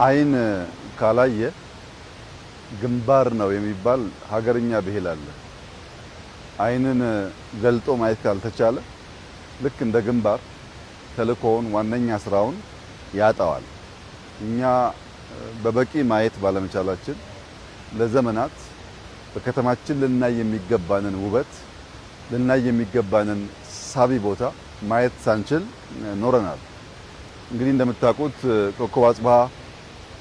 አይን ካላየ ግንባር ነው የሚባል ሀገርኛ ብሂል አለ። አይንን ገልጦ ማየት ካልተቻለ ልክ እንደ ግንባር ተልእኮውን ዋነኛ ስራውን ያጣዋል። እኛ በበቂ ማየት ባለመቻላችን ለዘመናት በከተማችን ልናይ የሚገባንን ውበት ልናይ የሚገባንን ሳቢ ቦታ ማየት ሳንችል ኖረናል። እንግዲህ እንደምታውቁት ኮከብ አጽብሃ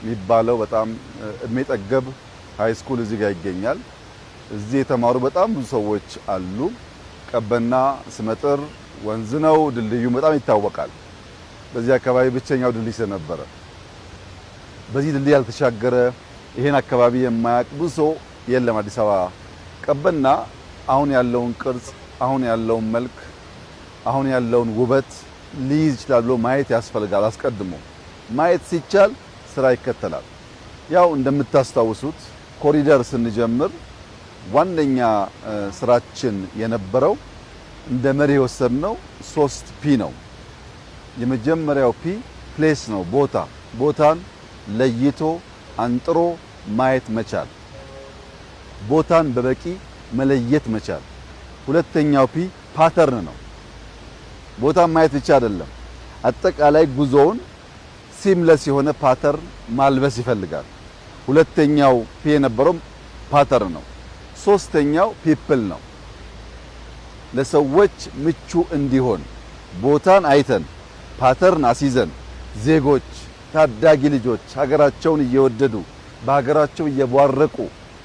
የሚባለው በጣም እድሜ ጠገብ ሃይስኩል እዚህ ጋር ይገኛል። እዚህ የተማሩ በጣም ብዙ ሰዎች አሉ። ቀበና ስመጥር ወንዝ ነው። ድልድዩ በጣም ይታወቃል። በዚህ አካባቢ ብቸኛው ድልድይ ስለነበረ በዚህ ድልድይ ያልተሻገረ ይሄን አካባቢ የማያውቅ ብዙ ሰው የለም። አዲስ አበባ ቀበና አሁን ያለውን ቅርጽ፣ አሁን ያለውን መልክ፣ አሁን ያለውን ውበት ሊይዝ ይችላል ብሎ ማየት ያስፈልጋል። አስቀድሞ ማየት ሲቻል ስራ ይከተላል። ያው እንደምታስታውሱት ኮሪደር ስንጀምር ዋነኛ ስራችን የነበረው እንደ መሪ የወሰድነው 3P ነው። የመጀመሪያው ፒ ፕሌስ ነው፣ ቦታ። ቦታን ለይቶ አንጥሮ ማየት መቻል፣ ቦታን በበቂ መለየት መቻል። ሁለተኛው ፒ ፓተርን ነው። ቦታን ማየት ብቻ አይደለም፣ አጠቃላይ ጉዞውን ሲምለስ የሆነ ፓተርን ማልበስ ይፈልጋል። ሁለተኛው ፒ የነበረው ፓተርን ነው። ሶስተኛው ፒፕል ነው። ለሰዎች ምቹ እንዲሆን ቦታን አይተን ፓተርን አስይዘን ዜጎች፣ ታዳጊ ልጆች ሀገራቸውን እየወደዱ በሀገራቸው እየቧረቁ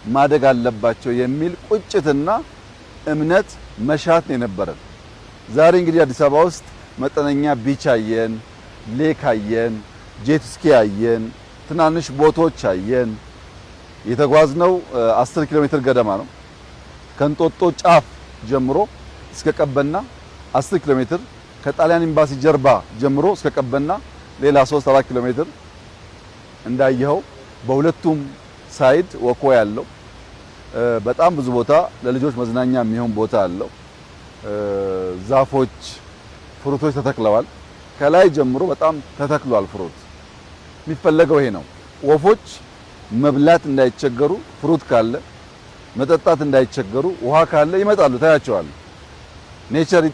ማደግ አለባቸው የሚል ቁጭትና እምነት መሻት ነው የነበረን። ዛሬ እንግዲህ አዲስ አበባ ውስጥ መጠነኛ ቢች አየን፣ ሌክ አየን፣ ጄት ስኪ አየን፣ ትናንሽ ቦቶች አየን። የተጓዝነው 10 ኪሎ ሜትር ገደማ ነው። ከንጦጦ ጫፍ ጀምሮ እስከ ቀበና 10 ኪሎ ሜትር፣ ከጣሊያን ኤምባሲ ጀርባ ጀምሮ እስከ ቀበና ሌላ 3-4 ኪሎ ሜትር እንዳየኸው በሁለቱም ሳይድ ወኮ ያለው በጣም ብዙ ቦታ ለልጆች መዝናኛ የሚሆን ቦታ አለው። ዛፎች፣ ፍሩቶች ተተክለዋል። ከላይ ጀምሮ በጣም ተተክሏል ፍሩት። የሚፈለገው ይሄ ነው። ወፎች መብላት እንዳይቸገሩ ፍሩት ካለ መጠጣት እንዳይቸገሩ ውሃ ካለ ይመጣሉ፣ ታያቸዋል። ኔቸር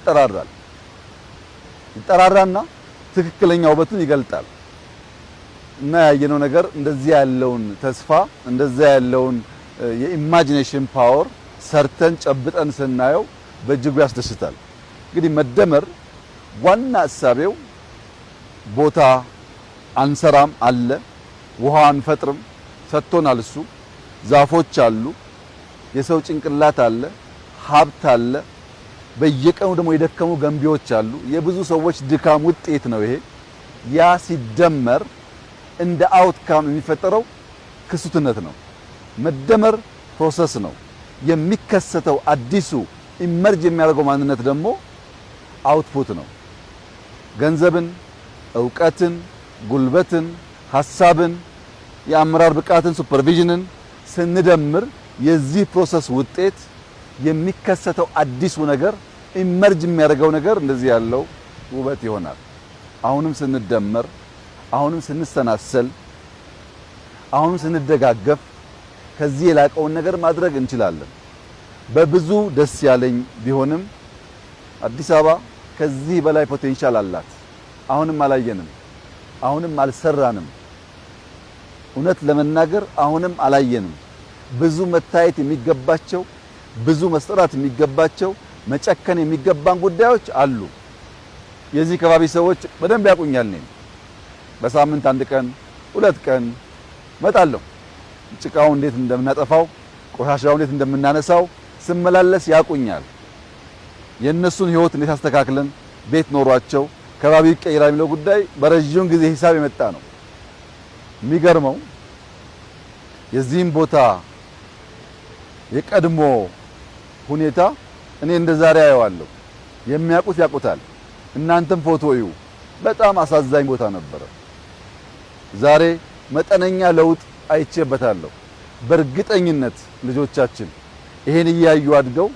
ይጠራራና ትክክለኛ ውበቱን ይገልጣል። እና ያየነው ነገር እንደዚህ ያለውን ተስፋ እንደዚህ ያለውን የኢማጂኔሽን ፓወር ሰርተን ጨብጠን ስናየው በእጅጉ ያስደስታል። እንግዲህ መደመር ዋና እሳቤው ቦታ አንሰራም አለ፣ ውሃ አንፈጥርም ሰጥቶናል። እሱ ዛፎች አሉ፣ የሰው ጭንቅላት አለ፣ ሀብት አለ። በየቀኑ ደግሞ የደከሙ ገንቢዎች አሉ። የብዙ ሰዎች ድካም ውጤት ነው ይሄ። ያ ሲደመር እንደ አውትካም የሚፈጠረው ክሱትነት ነው። መደመር ፕሮሰስ ነው። የሚከሰተው አዲሱ ኢመርጅ የሚያደርገው ማንነት ደግሞ አውትፑት ነው። ገንዘብን፣ ዕውቀትን፣ ጉልበትን፣ ሐሳብን፣ የአመራር ብቃትን፣ ሱፐርቪዥንን ስንደምር የዚህ ፕሮሰስ ውጤት የሚከሰተው አዲሱ ነገር ኢመርጅ የሚያደርገው ነገር እንደዚህ ያለው ውበት ይሆናል። አሁንም ስንደመር፣ አሁንም ስንሰናሰል፣ አሁንም ስንደጋገፍ ከዚህ የላቀውን ነገር ማድረግ እንችላለን። በብዙ ደስ ያለኝ ቢሆንም አዲስ አበባ ከዚህ በላይ ፖቴንሻል አላት። አሁንም አላየንም፣ አሁንም አልሰራንም። እውነት ለመናገር አሁንም አላየንም። ብዙ መታየት የሚገባቸው፣ ብዙ መስጠራት የሚገባቸው፣ መጨከን የሚገባን ጉዳዮች አሉ። የዚህ ከባቢ ሰዎች በደንብ ያቁኛል። እኔ በሳምንት 1 ቀን 2 ቀን መጣለሁ። ጭቃው እንዴት እንደምናጠፋው፣ ቆሻሻው እንዴት እንደምናነሳው ስመላለስ ያቁኛል። የነሱን ህይወት እንዴት አስተካክለን ቤት ኖሯቸው ከባቢ ይቀይራል የሚለው ጉዳይ በረጅም ጊዜ ሂሳብ የመጣ ነው። የሚገርመው የዚህም ቦታ የቀድሞ ሁኔታ እኔ እንደዛሬ አየዋለሁ። የሚያውቁት ያውቁታል። እናንተም ፎቶ እዩ። በጣም አሳዛኝ ቦታ ነበረ። ዛሬ መጠነኛ ለውጥ አይቼበታለሁ። በእርግጠኝነት ልጆቻችን ይሄን እያዩ አድገው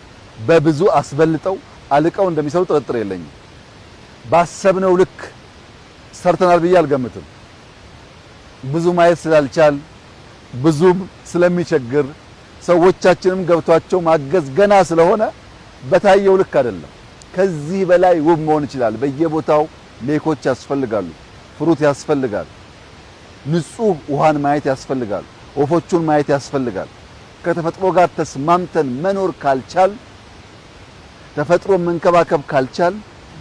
በብዙ አስበልጠው አልቀው እንደሚሰሩ ጥርጥር የለኝም። ባሰብነው ልክ ሰርተናል ብዬ አልገምትም። ብዙ ማየት ስላልቻል ብዙም ስለሚቸግር ሰዎቻችንም ገብቷቸው ማገዝ ገና ስለሆነ በታየው ልክ አይደለም። ከዚህ በላይ ውብ መሆን ይችላል። በየቦታው ሌኮች ያስፈልጋሉ፣ ፍሩት ያስፈልጋል፣ ንጹህ ውሃን ማየት ያስፈልጋል፣ ወፎቹን ማየት ያስፈልጋል። ከተፈጥሮ ጋር ተስማምተን መኖር ካልቻል፣ ተፈጥሮ መንከባከብ ካልቻል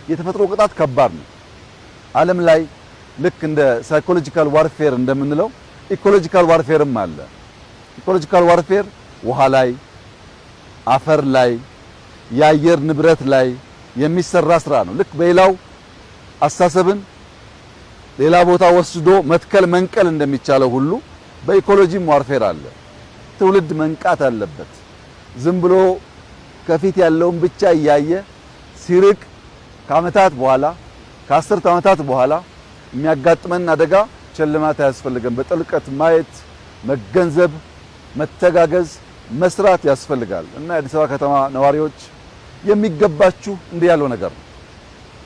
የተፈጥሮ ቅጣት ከባድ ነው። ዓለም ላይ ልክ እንደ ሳይኮሎጂካል ዋርፌር እንደምንለው ኢኮሎጂካል ዋርፌርም አለ። ኢኮሎጂካል ዋርፌር ውሃ ላይ፣ አፈር ላይ፣ የአየር ንብረት ላይ የሚሰራ ስራ ነው። ልክ በሌላው አስተሳሰብን ሌላ ቦታ ወስዶ መትከል መንቀል እንደሚቻለው ሁሉ በኢኮሎጂም ዋርፌር አለ። ትውልድ መንቃት አለበት። ዝም ብሎ ከፊት ያለውን ብቻ እያየ ሲርቅ ከዓመታት በኋላ ከ10 ዓመታት በኋላ የሚያጋጥመን አደጋ ቸልማት አያስፈልግም። በጥልቀት ማየት፣ መገንዘብ፣ መተጋገዝ፣ መስራት ያስፈልጋል እና የአዲስ አበባ ከተማ ነዋሪዎች የሚገባችሁ እንዲህ ያለው ነገር ነው።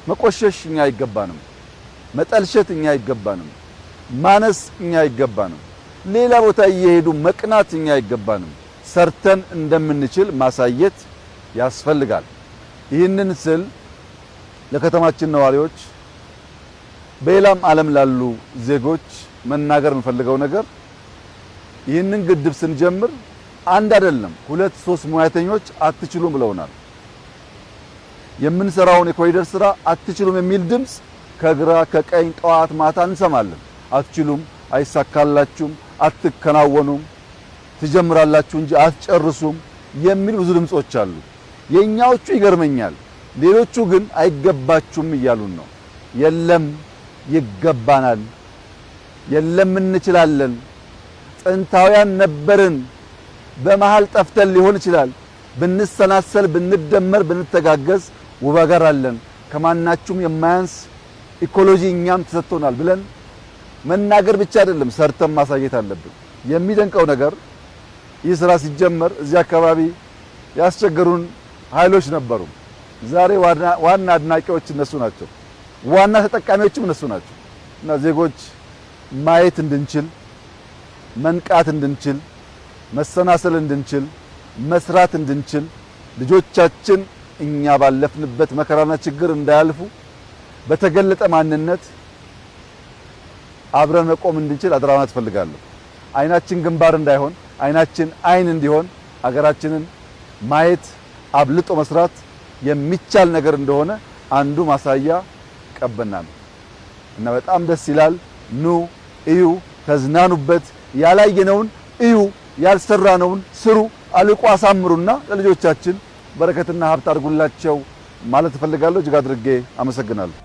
መቆሸሽ እኛ አይገባንም፣ መጠልሸት እኛ አይገባንም፣ ማነስ እኛ አይገባንም፣ ሌላ ቦታ እየሄዱ መቅናት እኛ አይገባንም። ሰርተን እንደምንችል ማሳየት ያስፈልጋል። ይህንን ስል ለከተማችን ነዋሪዎች በሌላም ዓለም ላሉ ዜጎች መናገር የምፈልገው ነገር ይህንን ግድብ ስንጀምር አንድ አይደለም 2-3 ሙያተኞች አትችሉም ብለውናል። የምንሰራውን የኮሪደር ስራ አትችሉም የሚል ድምጽ ከግራ ከቀኝ ጠዋት ማታ እንሰማለን። አትችሉም፣ አይሳካላችሁም፣ አትከናወኑም፣ ትጀምራላችሁ እንጂ አትጨርሱም የሚል ብዙ ድምጾች አሉ። የኛዎቹ ይገርመኛል። ሌሎቹ ግን አይገባችሁም እያሉን ነው። የለም ይገባናል፣ የለም እንችላለን፣ ጥንታውያን ነበርን፣ በመሃል ጠፍተን ሊሆን ይችላል፣ ብንሰናሰል፣ ብንደመር፣ ብንተጋገዝ ውብ አገር አለን፣ ከማናችሁም የማያንስ ኢኮሎጂ እኛም ተሰጥቶናል ብለን መናገር ብቻ አይደለም ሰርተን ማሳየት አለብን። የሚደንቀው ነገር ይህ ስራ ሲጀመር እዚህ አካባቢ ያስቸገሩን ኃይሎች ነበሩ። ዛሬ ዋና አድናቂዎች እነሱ ናቸው፣ ዋና ተጠቃሚዎችም እነሱ ናቸው። እና ዜጎች ማየት እንድንችል፣ መንቃት እንድንችል፣ መሰናሰል እንድንችል፣ መስራት እንድንችል፣ ልጆቻችን እኛ ባለፍንበት መከራና ችግር እንዳያልፉ በተገለጠ ማንነት አብረን መቆም እንድንችል አደራ ማለት እፈልጋለሁ። አይናችን ግንባር እንዳይሆን፣ አይናችን አይን እንዲሆን ሀገራችንን ማየት አብልጦ መስራት የሚቻል ነገር እንደሆነ አንዱ ማሳያ ቀበና ነው እና በጣም ደስ ይላል። ኑ እዩ፣ ተዝናኑበት። ያላየነውን እዩ፣ ያልሰራነውን ስሩ፣ አልቆ አሳምሩና ለልጆቻችን በረከትና ሀብት አድርጉላቸው ማለት እፈልጋለሁ። እጅግ አድርጌ አመሰግናለሁ።